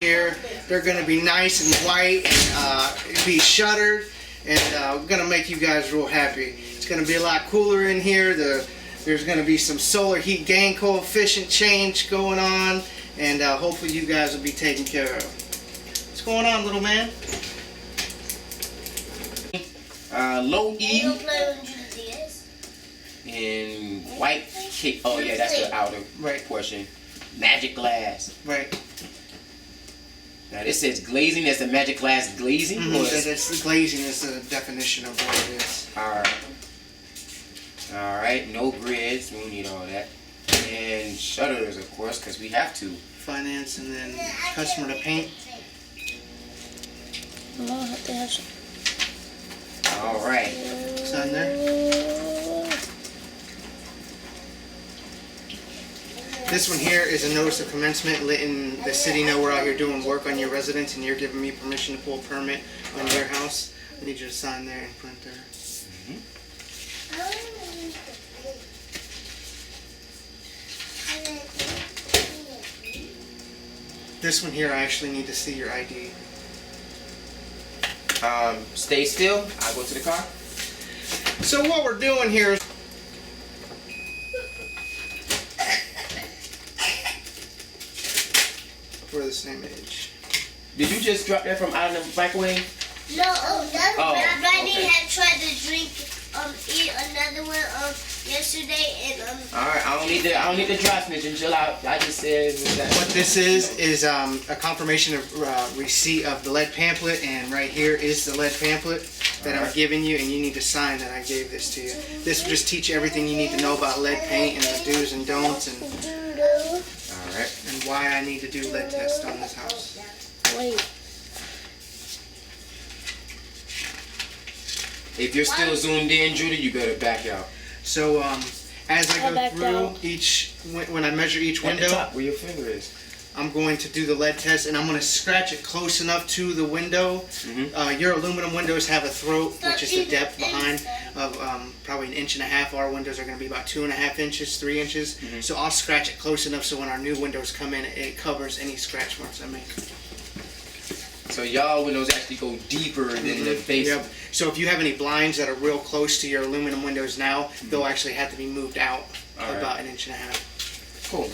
Here, they're going to be nice and white and be shuttered, and we're going to make you guys real happy. It's going to be a lot cooler in here. There's going to be some solar heat gain coefficient change going on, and hopefully you guys will be taken care of. What's going on, little man? Low E and white kick. Oh yeah, that's the outer portion. Magic glass. Right. Now this says glazing. That's the magic glass glazing. That's the glazing is the definition of what it is. Alright, no grids. We don't need all that. And shutters, of course, because we have to. Finance and then customer to paint. Alright. Sign there. This one here is a notice of commencement letting the city know we're out here doing work on your residence and you're giving me permission to pull a permit on your house. I need you to sign there and print there. This one here I actually need to see your ID. Stay still. I'll go to the car. So what we're doing here is we're the same age. Did you just drop that from out of the microwave? No, Brandy okay. had tried to eat another one yesterday, and Alright, I don't need the dry snitch until I just said that. What this is a confirmation of receipt of the lead pamphlet, and right here is the lead pamphlet that I'm giving you, and you need to sign that I gave this to you. This will just teach you everything you need to know about lead paint and the do's and don'ts and why I need to do lead tests on this house. wait. If you're still zoomed in, Judy, you better back out. So as I go through when I measure each window, At the top, where your finger is. I'm going to do the lead test, and I'm going to scratch it close enough to the window. Your aluminum windows have a throat, which is the depth behind of probably 1.5 inches. Our windows are going to be about 2.5 inches, 3 inches. So I'll scratch it close enough so when our new windows come in, it covers any scratch marks I make. So y'all windows actually go deeper than the base. Yep. So if you have any blinds that are real close to your aluminum windows now, they'll actually have to be moved out about 1.5 inches. Cool.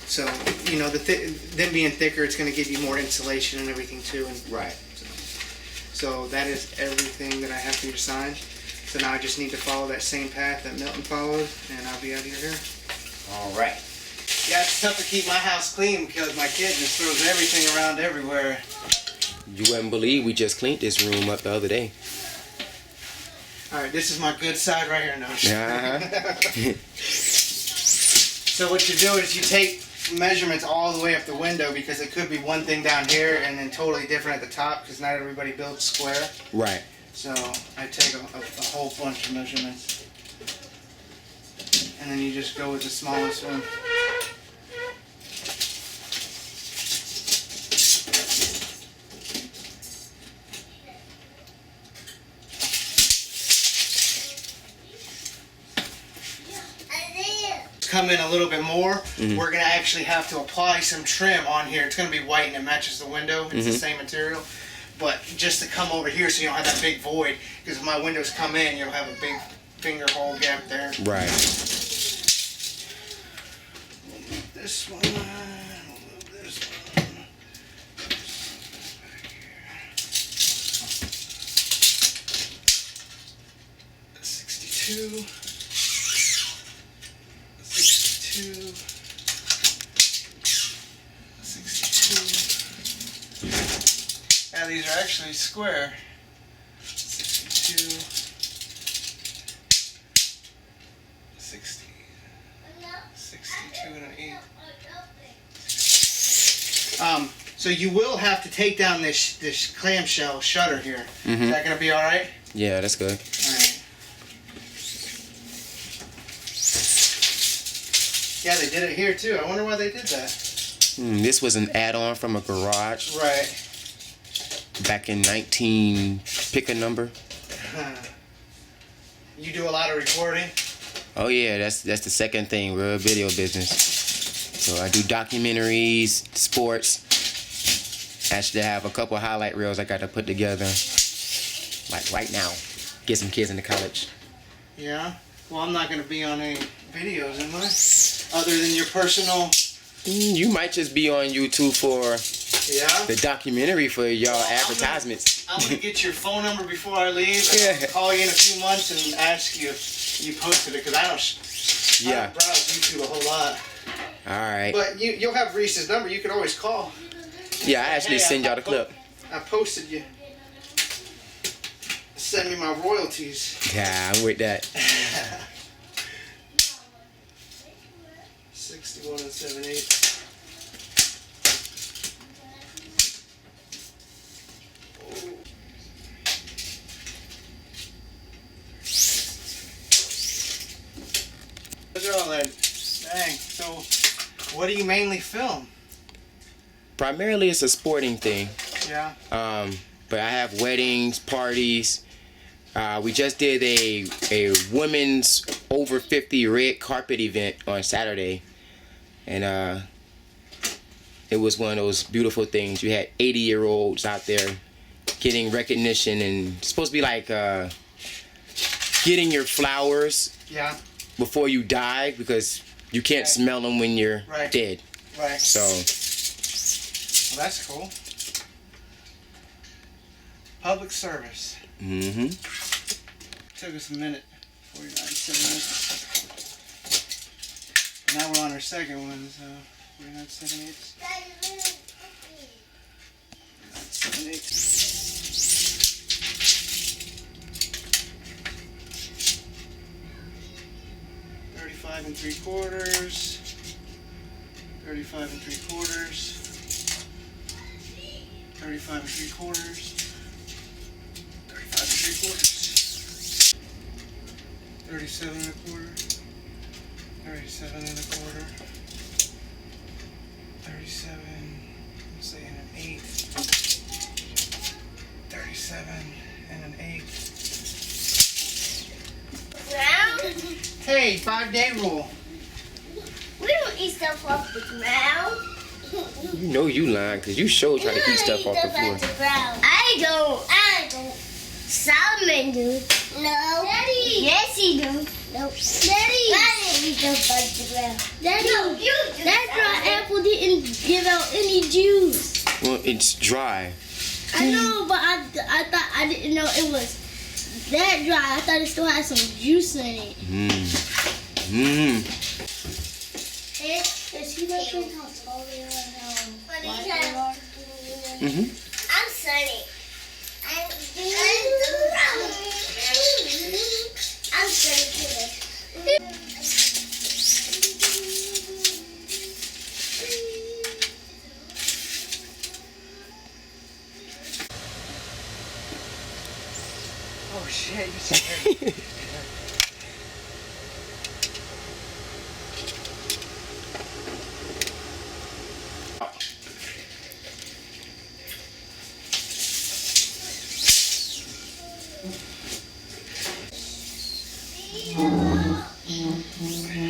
So, you know, them being thicker, it's going to give you more insulation and everything too. And Right. so that is everything that I have for you to sign. So now I just need to follow that same path that Milton followed, and I'll be out of your hair. All right. Yeah, it's tough to keep my house clean because my kid just throws everything around everywhere. You wouldn't believe we just cleaned this room up the other day. All right, this is my good side right here now. So what you do is you take measurements all the way up the window because it could be one thing down here and then totally different at the top because not everybody builds square. Right. So I take a whole bunch of measurements and then you just go with the smallest one. Come in a little bit more, we're going to actually have to apply some trim on here. It's going to be white and it matches the window. It's the same material. But just to come over here so you don't have that big void, because if my windows come in, you'll have a big finger hole gap there. Right. We'll move this one. We'll move this one. Back here. 62. 62. Yeah, these are actually square. 62. 60. 62 and an 8. So you will have to take down this clamshell shutter here. Is that going to be all right? Yeah, that's good. All right. Yeah, they did it here too. I wonder why they did that. This was an add-on from a garage. Right. Back in 19, pick a number. You do a lot of recording? Oh yeah, that's the second thing. We're a video business. So I do documentaries, sports. Actually, I have a couple highlight reels I got to put together, like right now. Get some kids into college. Yeah? Well, I'm not going to be on any videos, am I? Other than your personal... You might just be on YouTube for Yeah? the documentary for y'all advertisements. I'm going to get your phone number before I leave. And Yeah. I'll call you in a few months and ask you if you posted it, because I don't browse YouTube a whole lot. Alright. But you'll have Reese's number. You can always call. Yeah, I actually send y'all the clip. I posted you. Send me my royalties. Yeah, I'm with that. 61 7/8. Look at all that. Dang. So, what do you mainly film? Primarily, it's a sporting thing. Yeah. But I have weddings, parties. We just did a women's over 50 red carpet event on Saturday, and it was one of those beautiful things. You had 80-year-olds out there getting recognition, and it's supposed to be like getting your flowers Yeah. before you die, because you can't smell them when you're Right. dead. Right. So Well, that's cool. Public service. Took us a minute. 49 7/8. Now we're on our second one, so 49 7/8. 7/8. 35 3/4. 35 3/4. 35 3/4. 35 3/4. 37 1/4. 37 1/4. 37, let's say an 1/8. 37 1/8. Ground? Hey, 5-day rule. We don't eat stuff off the ground. you know you lying, because you sure try to eat stuff off the floor. Ground. I don't. Solomon do. No. Daddy. Yes, he do. No. Daddy. I didn't eat stuff off the ground. Daddy. No, you do. That dry apple didn't give out any juice. Well, it's dry. I know, but I thought I didn't know it was that dry. I thought it still had some juice in it. Does he like your house all the way I'm Sunny. I'm Sunny. Oh shit, you said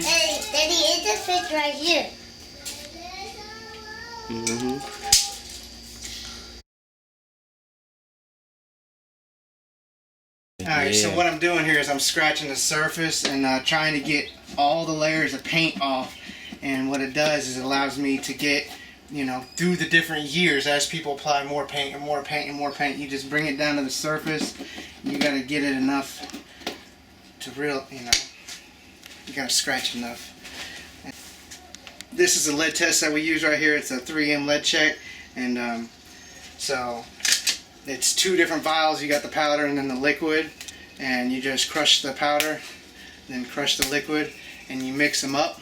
Hey, Daddy, it just fits right here. Alright, so what I'm doing here is I'm scratching the surface and trying to get all the layers of paint off. And what it does is it allows me to get, through the different years, as people apply more paint and more paint and more paint, you just bring it down to the surface. You gotta get it enough to you gotta scratch enough. This is a lead test that we use right here. It's a 3M lead check. And so it's 2 different vials. You got the powder and then the liquid, and you just crush the powder, then crush the liquid, and you mix them up,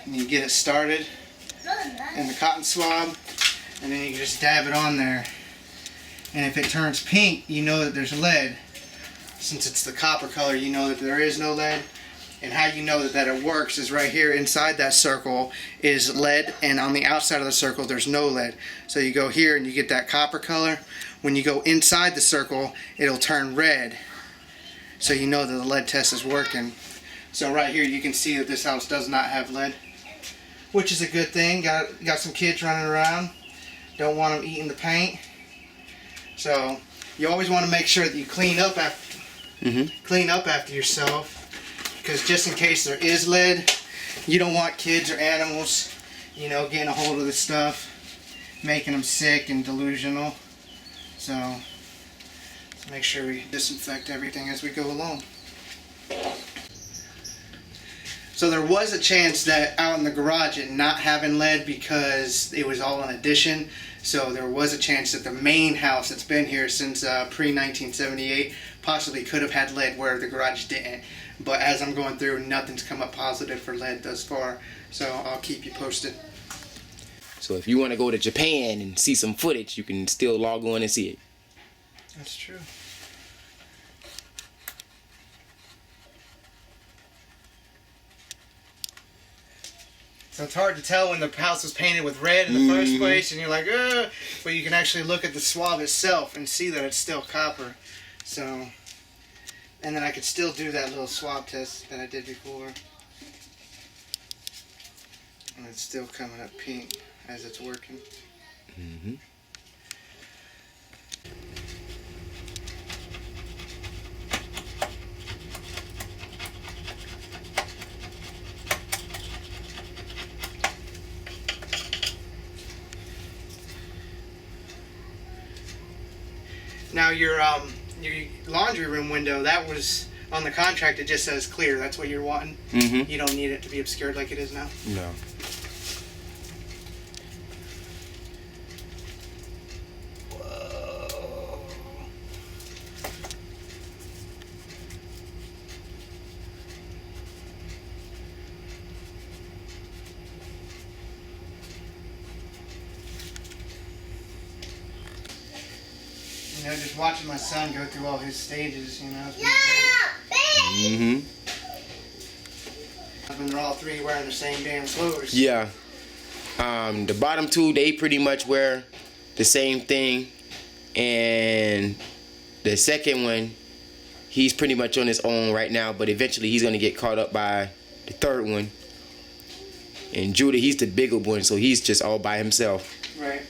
and you get it started in the cotton swab, and then you just dab it on there. And if it turns pink, you know that there's lead. Since it's the copper color, you know that there is no lead. And how you know that it works is right here inside that circle is lead, and on the outside of the circle there's no lead. So you go here and you get that copper color. When you go inside the circle, it'll turn red. So you know that the lead test is working. So right here you can see that this house does not have lead, which is a good thing. Got some kids running around. Don't want them eating the paint. So you always want to make sure that you clean up after yourself, because just in case there is lead, you don't want kids or animals, you know, getting a hold of the stuff, making them sick and delusional. So let's make sure we disinfect everything as we go along. So there was a chance that out in the garage it not having lead because it was all an addition. So there was a chance that the main house that's been here since pre-1978 possibly could have had lead where the garage didn't. But as I'm going through, nothing's come up positive for lead thus far. So I'll keep you posted. So if you want to go to Japan and see some footage, you can still log on and see it. That's true. So it's hard to tell when the house was painted with red in the first place, and you're like, ugh, but you can actually look at the swab itself and see that it's still copper. So, and then I could still do that little swab test that I did before. And it's still coming up pink as it's working. Mm-hmm. Now your laundry room window, that was on the contract, it just says clear. That's what you're wanting. Mm-hmm. You don't need it to be obscured like it is now. No. Whoa. You know, just watching my son go through all his stages, you know. It's been great. Mm-hmm. And they're all three wearing the same damn clothes. Yeah. The bottom two, they pretty much wear the same thing. And the second one, he's pretty much on his own right now, but eventually he's going to get caught up by the third one. And Judah, he's the bigger one, so he's just all by himself. Right.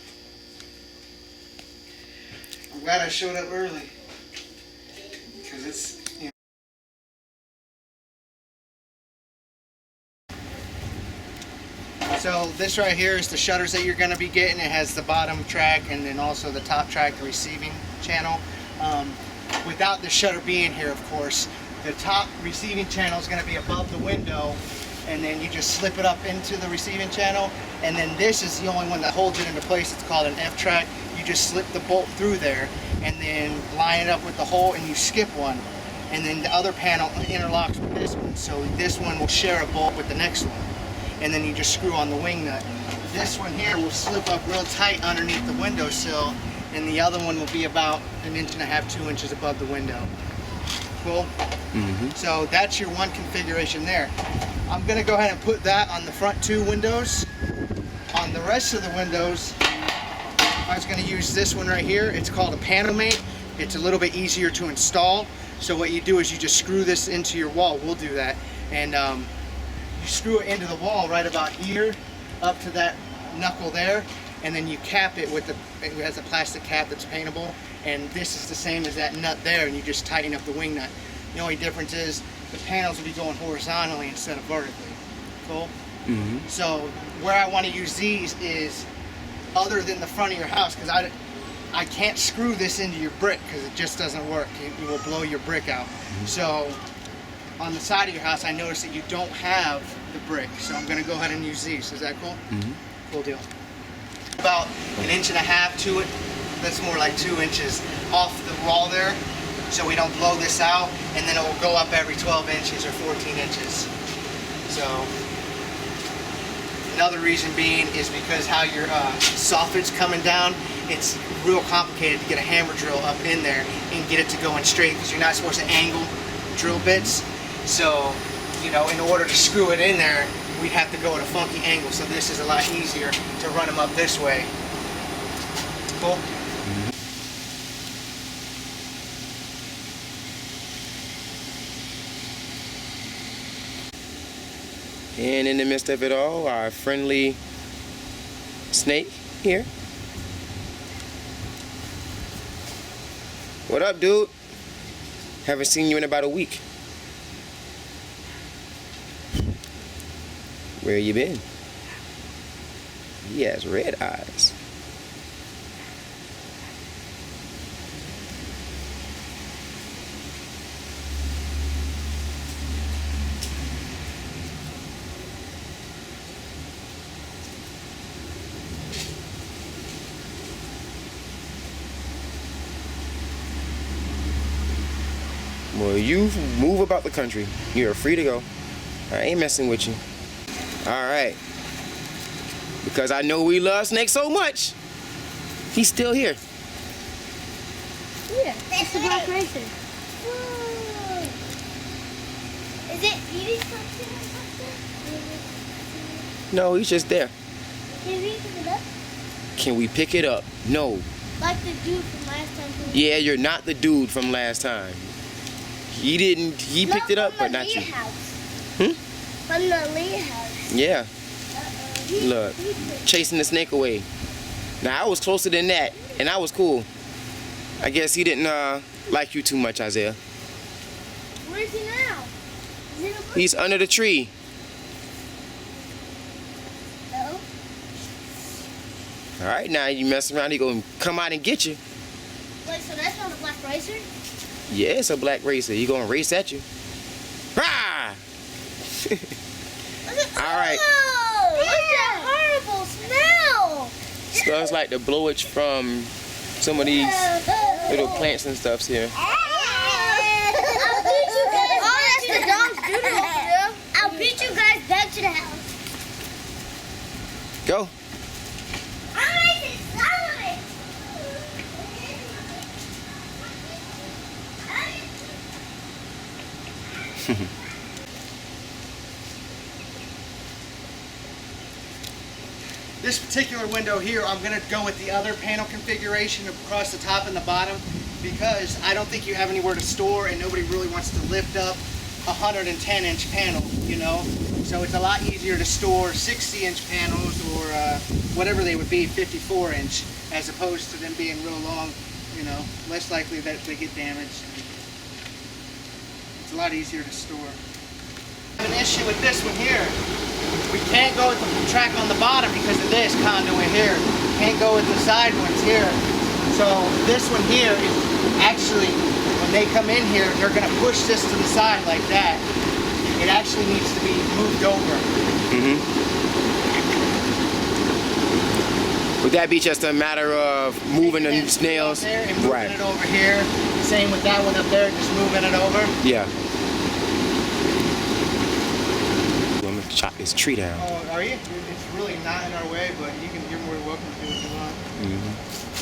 I'm glad I showed up early. Because it's, you know. So this right here is the shutters that you're going to be getting. It has the bottom track and then also the top track, the receiving channel. Without the shutter being here, of course, the top receiving channel is going to be above the window, and then you just slip it up into the receiving channel, and then this is the only one that holds it into place. It's called an F-track. You just slip the bolt through there and then line it up with the hole, and you skip one, and then the other panel interlocks with this one, so this one will share a bolt with the next one, and then you just screw on the wing nut. This one here will slip up real tight underneath the windowsill, and the other one will be about 1.5 inches, 2 inches above the window. Cool? Mm-hmm. So that's your one configuration there. I'm gonna go ahead and put that on the front two windows. On the rest of the windows, I was gonna use this one right here. It's called a Panamate. It's a little bit easier to install. So what you do is you just screw this into your wall. We'll do that. And you screw it into the wall right about here, up to that knuckle there, and then you cap it with it has a plastic cap that's paintable, and this is the same as that nut there, and you just tighten up the wing nut. The only difference is the panels will be going horizontally instead of vertically. Cool? Mm-hmm. So where I want to use these is other than the front of your house, because I can't screw this into your brick because it just doesn't work. It will blow your brick out. Mm-hmm. So on the side of your house, I noticed that you don't have the brick, so I'm going to go ahead and use these. Is that cool? Mm-hmm. Cool deal. About 1.5 inches to it. That's more like 2 inches off the wall there, so we don't blow this out, and then it will go up every 12 inches or 14 inches. So another reason being is because how your soffit's coming down, it's real complicated to get a hammer drill up in there and get it to go in straight, because you're not supposed to angle drill bits. So, you know, in order to screw it in there, we'd have to go at a funky angle. So this is a lot easier to run them up this way. Cool? And in the midst of it all, our friendly snake here. What up, dude? Haven't seen you in about a week. Where you been? He has red eyes. Well, you move about the country. You're free to go. I ain't messing with you. All right. Because I know we love Snake so much. He's still here. Yeah, it's the Black Racer. Whoa. Is it eating something or something? No, he's just there. Can we pick it up? Can we pick it up? No. Like the dude from last time. Yeah, you're not the dude from last time. He didn't. He picked it up, but not you. Hmm? From the Lee house. Yeah. Look, chasing the snake away. Now I was closer than that, and I was cool. I guess he didn't like you too much, Isaiah. Where is he now? Is he in a bush? He's under the tree. No. All right, now you mess around, he gonna come out and get you. Wait, so that's not a Black Racer? Yeah, it's a black racer. He gonna race at you. Rah! All right. Oh, look at that horrible smell. Smells like the blowage from some of these little plants and stuffs here. I'll beat you guys. Oh, that's the dog's doodle over there. I'll beat you guys back to the house. Go. I'm making salad. This particular window here, I'm going to go with the other panel configuration across the top and the bottom because I don't think you have anywhere to store and nobody really wants to lift up a 110-inch panel, you know? So it's a lot easier to store 60-inch panels or whatever they would be, 54-inch, as opposed to them being real long, you know, less likely that they get damaged. It's a lot easier to store. I have an issue with this one here. We can't go with the track on the bottom because of this conduit here. Can't go with the side ones here. So this one here is actually, when they come in here, they're going to push this to the side like that. It actually needs to be moved over. Mm-hmm. Would that be just a matter of moving the snails? There and moving it over here. Same with that one up there, just moving it over. Yeah. I'm gonna chop this tree down. Oh, are you? It's really not in our way, but you're more than welcome to do what you want. Mm-hmm.